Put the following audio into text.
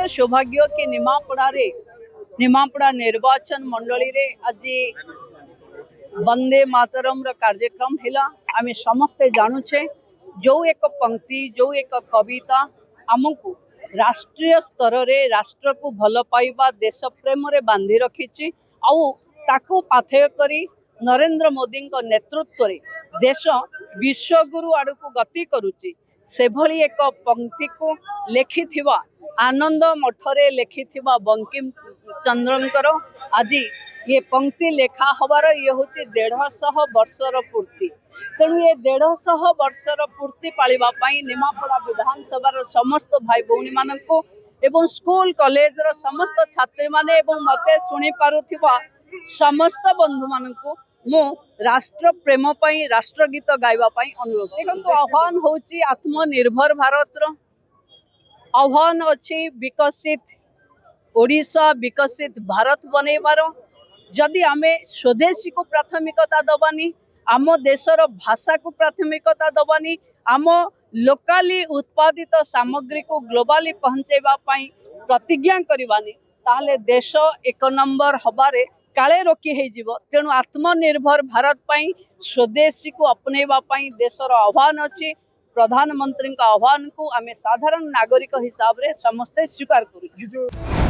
सौभाग्य कि निमापड़ा निर्वाचन मंडली रे आज वंदे मातरम कार्यक्रम हिला। आमे समस्ते जानुचे जो एक पंक्ति जो एक कविता आमको राष्ट्रीय स्तर रे राष्ट्र को भल पाइबा देश प्रेम रे बांधी रखिछि आउ ताको पाथेय करी नरेंद्र मोदी नेतृत्व रे देश विश्वगुरु आड़ को गति करुछि। से भली एक पंक्ति को लेखिथिबा आनंद मठरे लेखिथिबा बंकिम चंद्रंकर आज ये पंक्ति लेखा हबार ये हूँ 150 वर्षर पूर्ति। तेणु ये 150 वर्षर पूर्ति पालिबा पई निमापड़ा विधानसभा समस्त भाई भौणी माननकु एवं स्कूल कॉलेज रो समस्त छात्री माने एवं मते सुनी पारुथिबा समस्त बंधु माननकु मु राष्ट्र प्रेम पई राष्ट्र गीत गाइबा पई अनुरोध। देखंतु आह्वान होची आत्मनिर्भर भारत रो आह्वान अछि विकसित ओडिशा विकसित भारत बनैबार। जदि आमे स्वदेशी को प्राथमिकता दबानी आम देशर भाषा को प्राथमिकता दबानी आम लोकाली उत्पादित सामग्री को ग्लोबाली पहुंचेबा पई प्रतिज्ञा करबानी ताहले देश एक नंबर हबारे काले रोकी हे जीवो। तेणु आत्मनिर्भर भारत पई स्वदेशी को अपनेबा पई देशर आह्वान अछि। प्रधानमंत्री का आह्वान को आमे साधारण नागरिक हिसाब रे समस्ते स्वीकार करू।